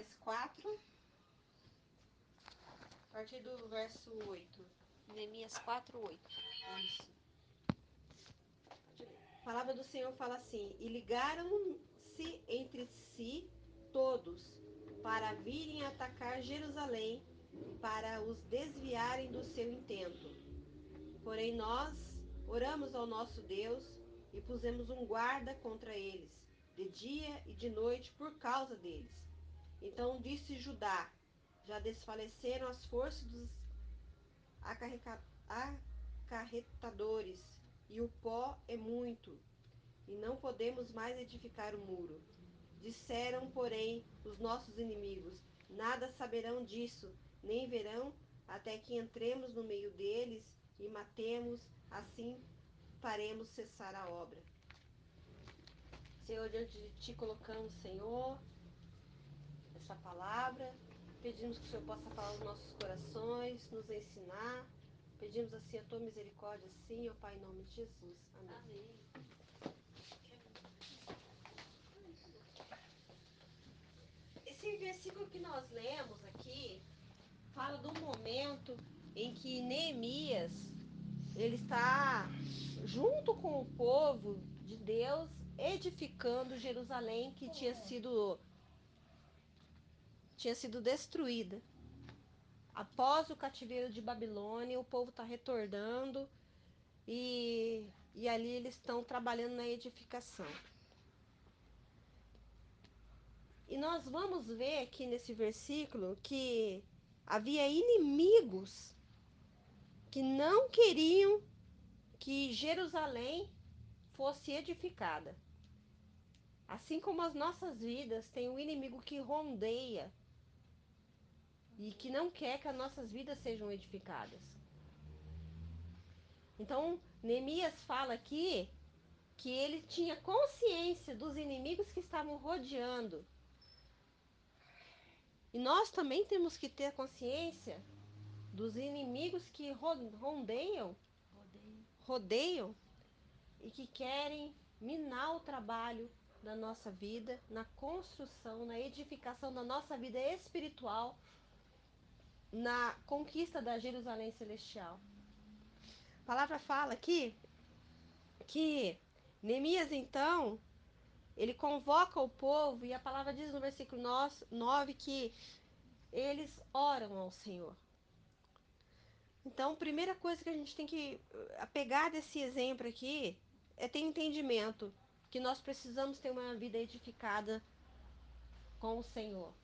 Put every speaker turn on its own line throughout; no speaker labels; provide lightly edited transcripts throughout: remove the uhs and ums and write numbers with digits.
Neemias 4, a partir do verso 8.
Neemias 4:8.
Isso. A palavra do Senhor fala assim: E ligaram-se entre si todos para virem atacar Jerusalém, para os desviarem do seu intento. Porém, nós oramos ao nosso Deus e pusemos um guarda contra eles, de dia e de noite, por causa deles. Então disse Judá: Já desfaleceram as forças dos acarretadores, e o pó é muito, e não podemos mais edificar o muro. Disseram, porém, os nossos inimigos: Nada saberão disso, nem verão, até que entremos no meio deles e matemos, assim faremos cessar a obra. Senhor, diante de ti colocamos, Senhor, essa palavra. Pedimos que o Senhor possa falar aos nossos corações, nos ensinar. Pedimos assim a tua misericórdia, sim, ó Pai, em nome de Jesus. Amém.
Amém.
Esse versículo que nós lemos aqui fala do momento em que Neemias ele está junto com o povo de Deus edificando Jerusalém que tinha sido destruída. Após o cativeiro de Babilônia, o povo está retornando e ali eles estão trabalhando na edificação. E nós vamos ver aqui nesse versículo que havia inimigos que não queriam que Jerusalém fosse edificada. Assim como as nossas vidas, tem um inimigo que rondeia e que não quer que as nossas vidas sejam edificadas. Então, Neemias fala aqui que ele tinha consciência dos inimigos que estavam rodeando. E nós também temos que ter consciência dos inimigos que rodeiam e que querem minar o trabalho da nossa vida, na construção, na edificação da nossa vida espiritual, na conquista da Jerusalém celestial. A palavra fala aqui que Neemias, então, ele convoca o povo e a palavra diz no versículo 9 que eles oram ao Senhor. Então, a primeira coisa que a gente tem que pegar desse exemplo aqui é ter entendimento que nós precisamos ter uma vida edificada com o Senhor.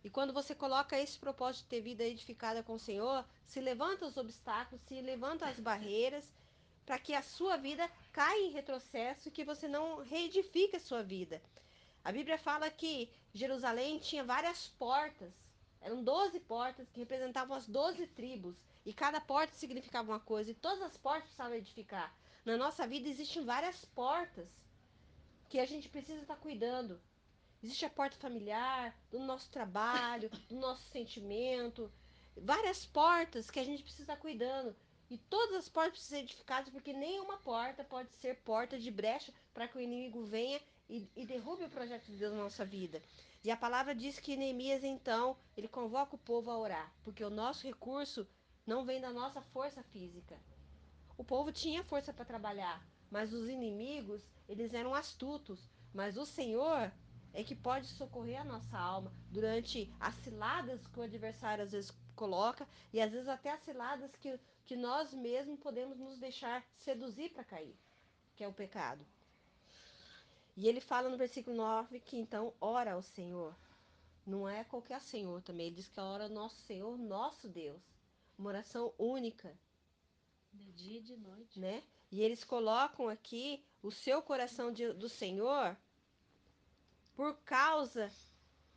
E quando você coloca esse propósito de ter vida edificada com o Senhor, se levanta os obstáculos, se levanta as barreiras, para que a sua vida caia em retrocesso e que você não reedifique a sua vida. A Bíblia fala que Jerusalém tinha várias portas. Eram 12 portas que representavam as 12 tribos. E cada porta significava uma coisa. E todas as portas precisavam edificar. Na nossa vida existem várias portas que a gente precisa estar cuidando. Existe a porta familiar, do nosso trabalho, do nosso sentimento. Várias portas que a gente precisa estar cuidando. E todas as portas precisam ser edificadas, porque nenhuma porta pode ser porta de brecha para que o inimigo venha e derrube o projeto de Deus na nossa vida. E a palavra diz que Neemias, então, ele convoca o povo a orar, porque o nosso recurso não vem da nossa força física. O povo tinha força para trabalhar, mas os inimigos, eles eram astutos. Mas o Senhor é que pode socorrer a nossa alma durante as ciladas que o adversário às vezes coloca e às vezes até as ciladas que nós mesmos podemos nos deixar seduzir para cair, que é o pecado. E ele fala no versículo 9 que então ora ao Senhor. Não é qualquer Senhor também. Ele diz que ora ao nosso Senhor, nosso Deus. Uma oração única,
De dia e de noite.
né? E eles colocam aqui o seu coração do Senhor por causa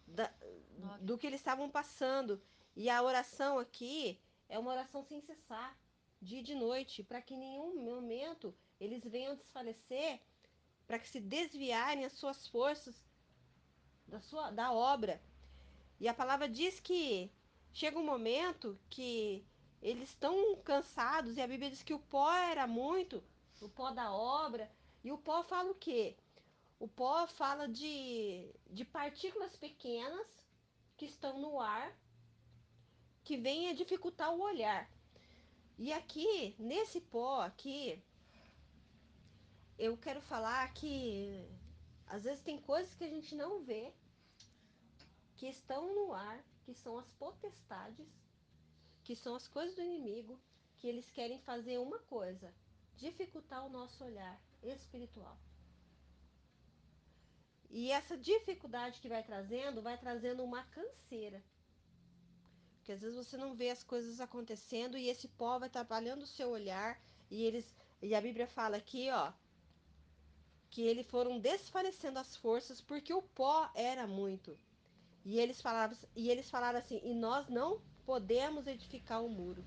da,
Nove.
do que eles estavam passando. E a oração aqui é uma oração sem cessar, dia e de noite, para que em nenhum momento eles venham desfalecer, para que se desviarem as suas forças da obra. E a palavra diz que chega um momento que eles estão cansados, e a Bíblia diz que o pó era muito, o pó da obra, e o pó fala o quê? O pó fala de partículas pequenas que estão no ar, que vêm a dificultar o olhar. E aqui, nesse pó aqui, eu quero falar que às vezes tem coisas que a gente não vê, que estão no ar, que são as potestades, que são as coisas do inimigo, que eles querem fazer uma coisa: dificultar o nosso olhar espiritual. E essa dificuldade que vai trazendo uma canseira. Porque às vezes você não vê as coisas acontecendo e esse pó vai atrapalhando o seu olhar. E a Bíblia fala aqui, ó, que eles foram desfalecendo as forças porque o pó era muito. E eles falaram assim: e nós não podemos edificar o muro.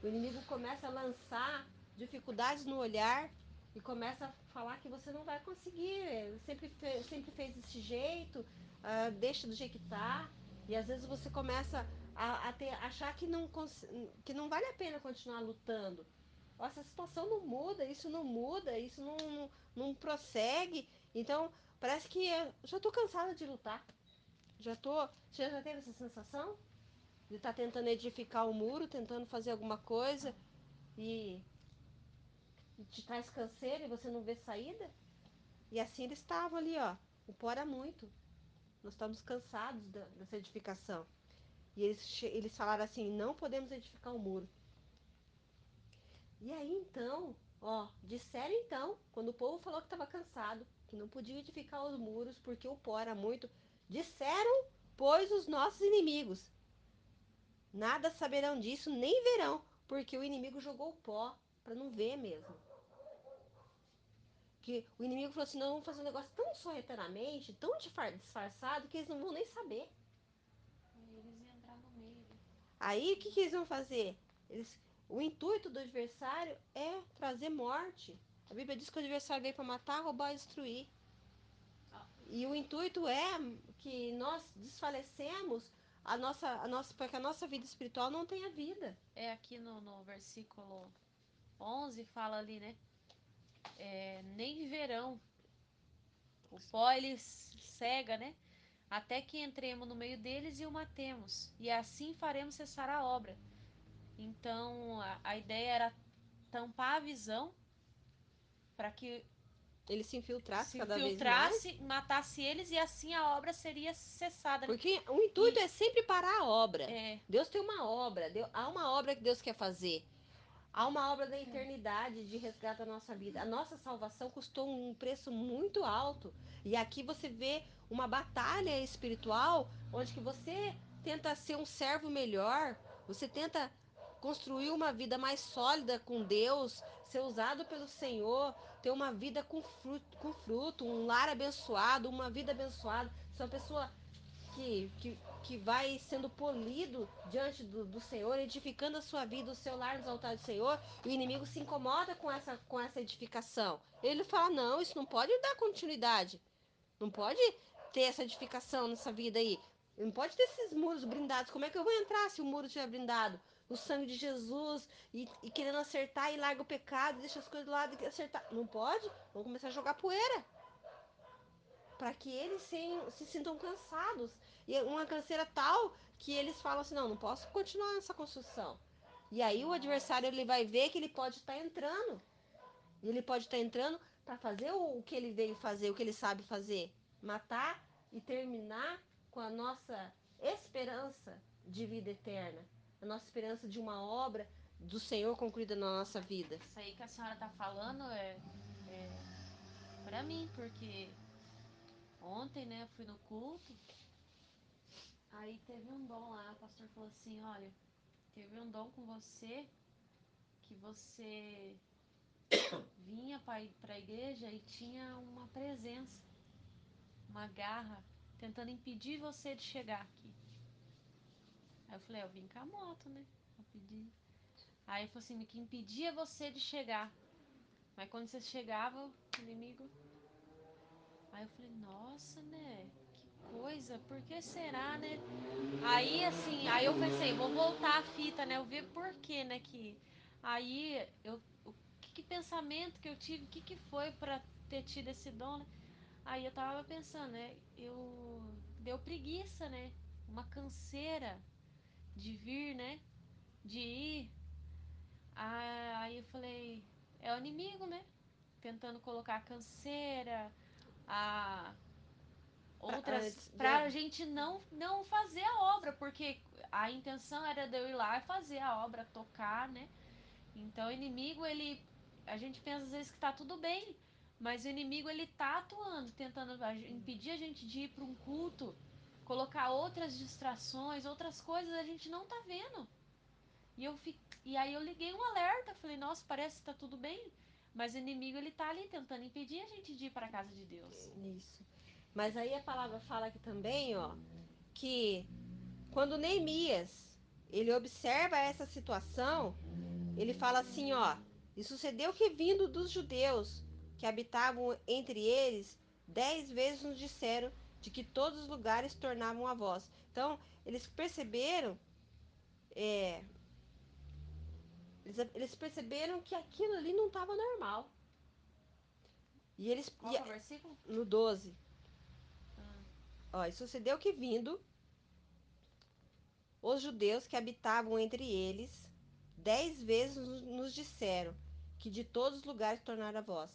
O inimigo começa a lançar dificuldades no olhar e começa a falar que você não vai conseguir. Sempre fez desse jeito, deixa do jeito que tá. E às vezes você começa achar que não vale a pena continuar lutando. Essa situação não muda, isso não prossegue. Então, parece que eu já tô cansada de lutar. Já tô. Você já teve essa sensação? De estar tentando edificar o muro, tentando fazer alguma coisa e, e te traz canseira e você não vê saída? E assim eles estavam ali, ó. O pó era muito. Nós estamos cansados dessa edificação. E eles falaram assim: não podemos edificar o muro. E aí então, ó, disseram então, quando o povo falou que estava cansado, que não podia edificar os muros porque o pó era muito, disseram, pois, os nossos inimigos: nada saberão disso, nem verão, porque o inimigo jogou o pó para não ver mesmo. Que o inimigo falou assim: não, vamos fazer um negócio tão sorrateiramente, tão disfarçado, que eles não vão nem saber.
Aí eles iam entrar no meio, né?
Aí o que eles vão fazer? O intuito do adversário é trazer morte. A Bíblia diz que o adversário veio para matar, roubar e destruir.
Ah,
E o intuito é que nós desfalecemos para que a nossa vida espiritual não tenha vida.
é aqui no versículo 11 fala ali, né? Nem verão. O pó ele cega, né? Até que entremos no meio deles e o matemos. E assim faremos cessar a obra. Então a ideia era tampar a visão para que
Ele se infiltrasse
se
cada vez mais.
infiltrasse, matasse eles e assim a obra seria cessada, né?
Porque o intuito
E
é sempre parar a obra.
é,
Deus tem uma obra, há uma obra que Deus quer fazer. Há uma obra da eternidade de resgate da nossa vida. A nossa salvação custou um preço muito alto. E aqui você vê uma batalha espiritual onde que você tenta ser um servo melhor, você tenta construir uma vida mais sólida com Deus, ser usado pelo Senhor, ter uma vida com fruto, um lar abençoado, uma vida abençoada. Ser uma pessoa que vai sendo polido diante do Senhor, edificando a sua vida, o seu lar nos altares do Senhor, e o inimigo se incomoda com essa edificação. Ele fala: não, isso não pode dar continuidade, não pode ter essa edificação nessa vida aí, não pode ter esses muros blindados. Como é que eu vou entrar se o muro estiver blindado? O sangue de Jesus e querendo acertar e larga o pecado, deixa as coisas do lado e acertar. Não pode? Vamos começar a jogar poeira para que eles se sintam cansados. E uma canseira tal que eles falam assim: não, não posso continuar nessa construção. E aí o adversário
nossa,
ele vai ver que ele pode estar entrando. E ele pode estar entrando para fazer o que ele veio fazer, o que ele sabe fazer: matar e terminar com a nossa esperança de vida eterna, a nossa esperança de uma obra do Senhor concluída na nossa vida.
isso aí que a senhora tá falando é para mim, porque ontem, né, eu fui no culto, aí teve um dom lá, o pastor falou assim, olha, teve um dom com você, que você vinha para a igreja e tinha uma presença, uma garra, tentando impedir você de chegar aqui. Aí eu falei, eu vim com a moto, né? Eu pedi. Aí ele falou assim, que impedia você de chegar. Mas quando você chegava, o inimigo. Aí eu falei, nossa, né? Que coisa, por que será, né? Aí assim, aí eu pensei, vou voltar a fita, né? Eu ver por que, né? Aí o que pensamento que eu tive, o que foi pra ter tido esse dom, né? Aí eu tava pensando, né? Deu preguiça, né? uma canseira de vir, né? De ir. Aí eu falei, é o inimigo, né? Tentando colocar a canseira, a outras
Antes de...
pra gente não fazer a obra, porque a intenção era de eu ir lá e fazer a obra, tocar, né? Então o inimigo, ele a gente pensa às vezes que tá tudo bem, mas o inimigo ele tá atuando, tentando impedir a gente de ir para um culto, colocar outras distrações, outras coisas, a gente não tá vendo. E aí eu liguei um alerta, falei, nossa, parece que tá tudo bem, mas o inimigo ele tá ali tentando impedir a gente de ir para a casa de Deus.
Isso. Mas aí a palavra fala aqui também, ó, que quando Neemias ele observa essa situação, ele fala assim, ó, e sucedeu que vindo dos judeus que habitavam entre eles, 10 vezes nos disseram de que todos os lugares tornavam a voz. Então, eles perceberam, é, eles perceberam que aquilo ali não estava normal. E eles,
Qual que é o versículo?
no 12,
Ah,
ó, e sucedeu que vindo os judeus que habitavam entre eles, 10 vezes nos disseram que de todos os lugares tornaram a voz.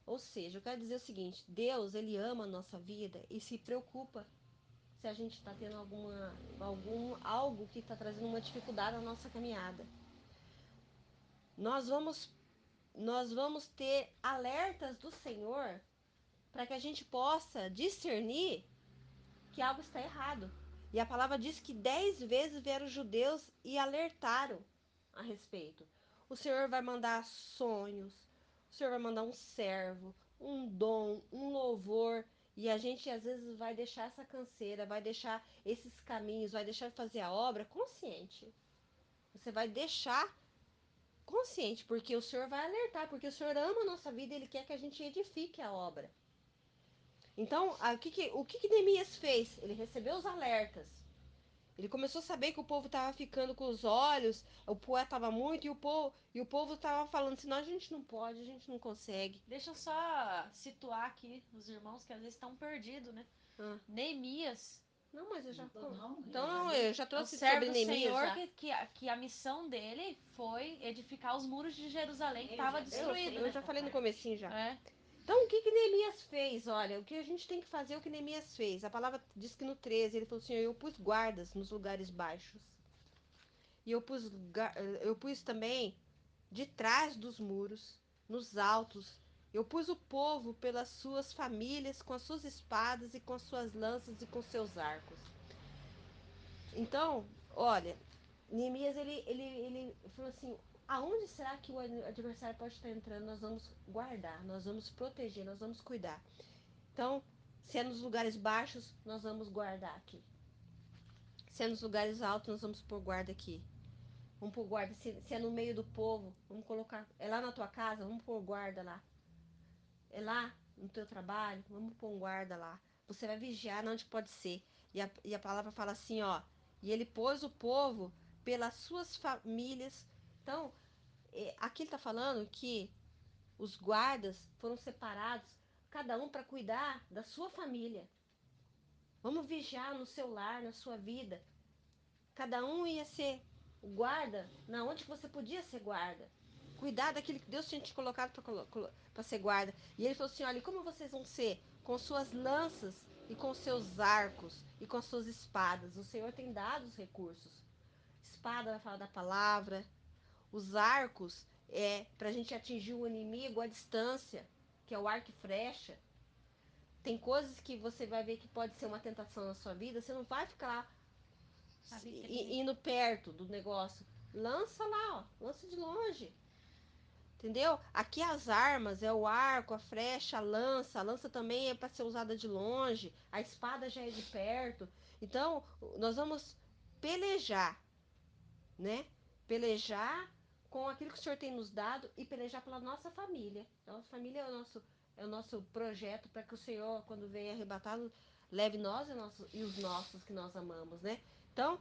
Ou seja, eu quero dizer o seguinte: Deus, ele ama a nossa vida e se preocupa se a gente está tendo algo que está trazendo uma dificuldade na nossa caminhada. Nós vamos, nós vamos ter alertas do Senhor para que a gente possa discernir que algo está errado. E a palavra diz que 10 vezes vieram os judeus e alertaram a respeito. O Senhor vai mandar sonhos, o Senhor vai mandar um servo, um dom, um louvor. E a gente às vezes vai deixar essa canseira, vai deixar esses caminhos, vai deixar de fazer a obra consciente. Você vai deixar consciente, porque o Senhor vai alertar, porque o Senhor ama a nossa vida e Ele quer que a gente edifique a obra. Então, o que Neemias fez? Ele recebeu os alertas. Ele começou a saber que o povo estava ficando com os olhos, o poeta estava muito, e o povo estava falando assim, não, a gente não pode, a gente não consegue.
deixa eu só situar aqui os irmãos que às vezes estão perdidos, né?
Ah,
Neemias
não, mas eu já.
Não,
Então, eu já
é um
trouxe
servo
sobre
do
Neemias
Senhor
já.
que a missão dele foi edificar os muros de Jerusalém que estava destruído,
Eu
né?
já falei no comecinho já.
É.
Então, o que Neemias fez? Olha, o que a gente tem que fazer é o que Neemias fez. A palavra diz que no 13 ele falou assim: eu pus guardas nos lugares baixos. E eu pus também de trás dos muros, nos altos. Eu pus o povo pelas suas famílias, com as suas espadas e com as suas lanças e com seus arcos. Então, olha, Neemias ele falou assim: aonde será que o adversário pode estar entrando? Nós vamos guardar, nós vamos proteger, nós vamos cuidar. Então, se é nos lugares baixos, nós vamos guardar aqui. Se é nos lugares altos, nós vamos pôr guarda aqui. Vamos pôr guarda. Se é no meio do povo, vamos colocar. É lá na tua casa, vamos pôr guarda lá. É lá no teu trabalho, vamos pôr um guarda lá. Você vai vigiar onde pode ser. E a palavra fala assim, ó. E ele pôs o povo pelas suas famílias. Então, aqui ele está falando que os guardas foram separados, cada um para cuidar da sua família. Vamos vigiar no seu lar, na sua vida. Cada um ia ser guarda na onde você podia ser guarda. Cuidar daquilo que Deus tinha te colocado para ser guarda. E ele falou assim: olha, como vocês vão ser? Com suas lanças e com seus arcos e com suas espadas. O Senhor tem dado os recursos. Espada vai falar da palavra. Os arcos é para a gente atingir o inimigo à distância, que é o arco e flecha. Tem coisas que você vai ver que pode ser uma tentação na sua vida. Você não vai ficar lá
A vitrine.
indo perto do negócio. Lança lá, ó, lança de longe. Entendeu? Aqui as armas é o arco, a flecha, a lança. A lança também é para ser usada de longe. A espada já é de perto. Então, nós vamos pelejar, né? Pelejar com aquilo que o Senhor tem nos dado e pelejar pela nossa família. A nossa família é o nosso projeto para que o Senhor, quando venha arrebatado, leve nós e os nossos que nós amamos, né? Então,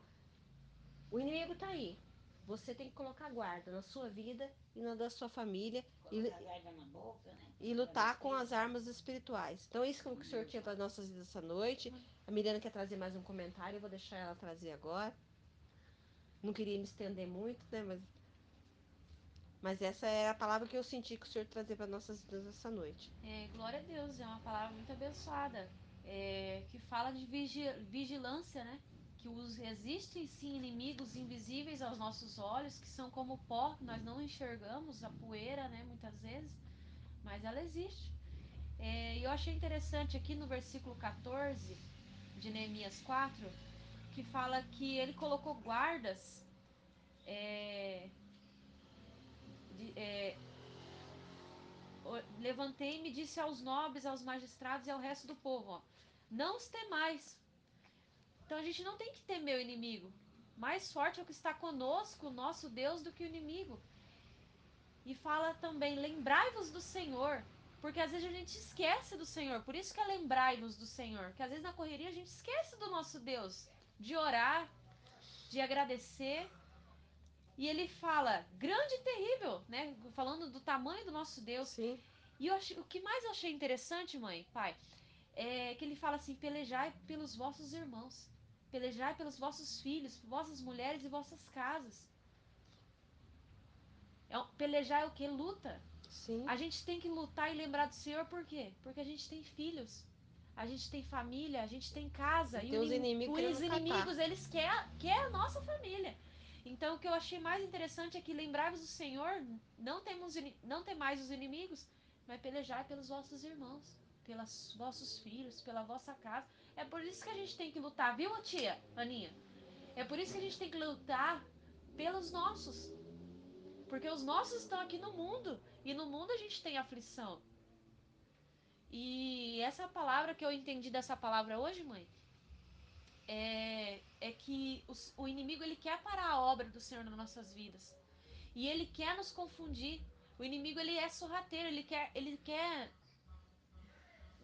o inimigo está aí. Você tem que colocar guarda na sua vida e na da sua família
Colocar a guarda na boca, né?
e
Para não
lutar com as
ter.
armas espirituais. Então, isso que o senhor tinha para nossas vidas essa noite. A Miriana quer trazer mais um comentário, eu vou deixar ela trazer agora. Não queria me estender muito, né? Mas essa é a palavra que eu senti que o senhor trazer para nossas vidas essa noite.
Glória a Deus, é uma palavra muito abençoada, que fala de vigilância, né? Que existem sim inimigos invisíveis aos nossos olhos, que são como pó, nós não enxergamos a poeira, né? Muitas vezes, mas ela existe. E eu achei interessante aqui no versículo 14 de Neemias 4, que fala que ele colocou guardas. Levantei-me e disse aos nobres, aos magistrados e ao resto do povo: ó, não os temais. Então a gente não tem que temer o inimigo. Mais forte é o que está conosco, o nosso Deus, do que o inimigo. E fala também: lembrai-vos do Senhor. Porque às vezes a gente esquece do Senhor. Por isso que é lembrai-vos do Senhor. Porque às vezes na correria a gente esquece do nosso Deus. De orar, de agradecer. E ele fala, grande e terrível, né? Falando do tamanho do nosso Deus.
Sim,
E o que mais eu achei interessante, mãe, pai, é que ele fala assim: pelejai pelos vossos irmãos, pelejai pelos vossos filhos, vossas mulheres e vossas casas. Pelejar é o que? Luta.
sim.
A gente tem que lutar e lembrar do Senhor, por quê? Porque a gente tem filhos, a gente tem família, a gente tem casa,
E
e
tem os inimigos querendo
os
catar.
inimigos, eles querem a nossa família. Então, o que eu achei mais interessante é que lembrai-vos do Senhor, não temais os inimigos, mas pelejai pelos vossos irmãos, pelos vossos filhos, pela vossa casa. É por isso que a gente tem que lutar, viu, tia Aninha? É por isso que a gente tem que lutar pelos nossos. Porque os nossos estão aqui no mundo. E no mundo a gente tem aflição. E essa palavra que eu entendi dessa palavra hoje, mãe, é que o inimigo ele quer parar a obra do Senhor nas nossas vidas. E ele quer nos confundir. O inimigo ele é sorrateiro, ele quer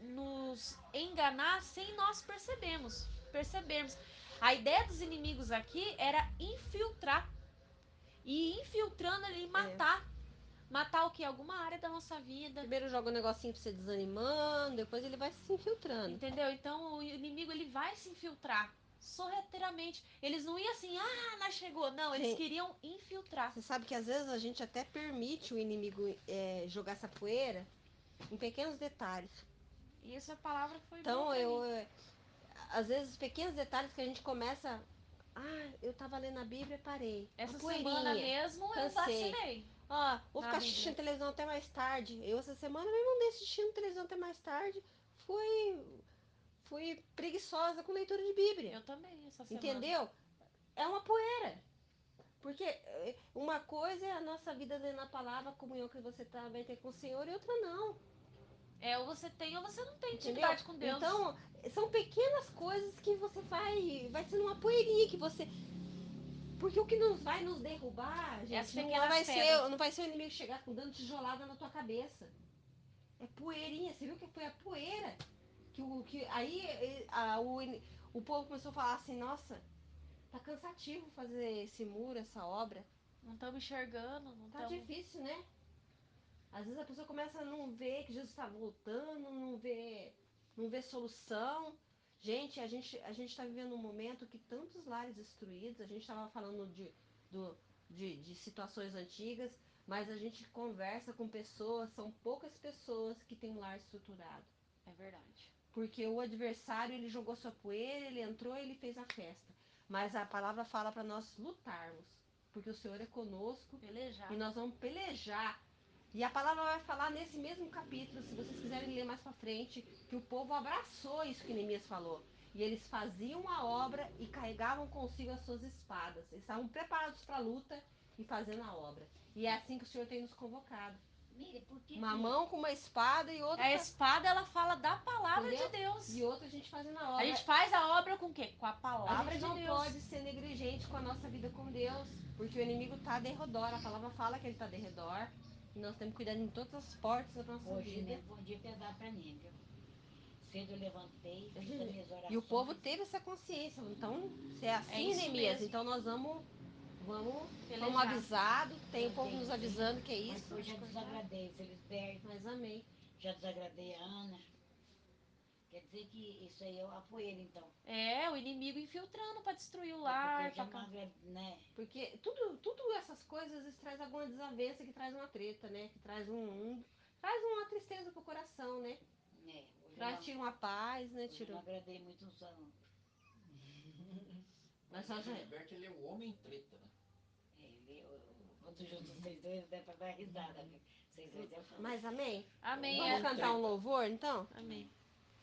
nos enganar sem nós percebermos. A ideia dos inimigos aqui era infiltrar. E infiltrando ele
É.
matar. Matar o que? Alguma área da nossa vida.
Primeiro joga um negocinho pra você desanimando, depois ele vai se infiltrando.
Entendeu? Então o inimigo ele vai se infiltrar sorrateiramente. Eles não iam assim, nós chegou. Não, eles
Gente,
queriam infiltrar.
você sabe que às vezes a gente até permite o inimigo jogar essa poeira em pequenos detalhes.
E essa palavra foi boa
Então
para mim.
às vezes pequenos detalhes que a gente começa. Ah, eu tava lendo a Bíblia, parei. Uma
Essa semana
poeirinha,
mesmo eu
cansei.
vacilei
Ó, vou
na
ficar assistindo
Bíblia.
televisão até mais tarde. Eu essa semana mesmo andei assistindo televisão até mais tarde. Fui, fui preguiçosa com leitura de Bíblia.
Eu também essa semana.
Entendeu? É uma poeira. Porque uma coisa é a nossa vida dentro da palavra, a comunhão que você vai ter com o Senhor, e outra não.
Ou você tem ou você não tem
Entendeu?
intimidade com Deus.
Então, são pequenas coisas que você vai sendo uma poeirinha que você. Porque o que nos vai nos derrubar,
É as
gente,
pequenas pedras.
não vai ser o inimigo chegar com dando tijolada na tua cabeça. É poeirinha. Você viu que foi a poeira que aí o povo começou a falar assim, nossa, tá cansativo fazer esse muro, essa obra.
Não estamos enxergando, não
Tá
estamos.
difícil, né? Às vezes a pessoa começa a não ver que Jesus está voltando, não vê solução. Gente, a gente está vivendo um momento que tantos lares destruídos, a gente estava falando do, de situações antigas, mas a gente conversa com pessoas, são poucas pessoas que têm um lar estruturado.
É verdade.
Porque o adversário, ele jogou sua poeira, ele entrou e ele fez a festa. Mas a palavra fala para nós lutarmos, porque o Senhor é conosco e
Pelejar.
nós vamos pelejar. E a palavra vai falar nesse mesmo capítulo, se vocês quiserem ler mais para frente, que o povo abraçou isso que Neemias falou. E eles faziam a obra e carregavam consigo as suas espadas. Eles estavam preparados para a luta e fazendo a obra. E é assim que o Senhor tem nos convocado.
Mire, por que
Uma
que.
mão com uma espada e outra
A
com a...
espada ela fala da palavra de
Entendeu? E
Deus.
outra a gente fazendo a
A
obra.
gente faz a obra com o quê? Com a
A
palavra
gente
de
não
Deus.
pode ser negligente com a nossa vida com Deus, porque o inimigo está de redor. A palavra fala que ele está de redor. E nós temos que cuidar em todas as portas da nossa
Hoje
vida.
mesmo foi um dia pesado para mim, viu? Cedo eu levantei, fiz as minhas
E o povo
orações.
teve essa consciência. Então, se é
É
assim,
isso
Neemias,
mesmo.
então nós Vamos
Pelejar.
avisado, tem o povo nos
Entendi.
avisando que é
Mas
isso.
eu já desagradei o Felisberto,
Mas amém.
já desagradei a Ana. Quer dizer que isso aí eu apoio ele, então.
É, o inimigo infiltrando pra destruir o
É
lar.
porque eu já
Pra...
não agradei, né?
Porque tudo essas coisas às vezes traz alguma desavença, que traz uma treta, né? Que traz traz uma tristeza pro coração, né?
É,
Tira uma paz, né?
hoje eu não agradei muito os anos.
Mas
Mas o
só já...
Filiberto, ele é o homem treta, né?
Quando junto vocês dois, dá pra dar risada. Vocês dois é foda.
Mas amém?
Amém.
Vamos
É.
cantar um louvor então?
Amém.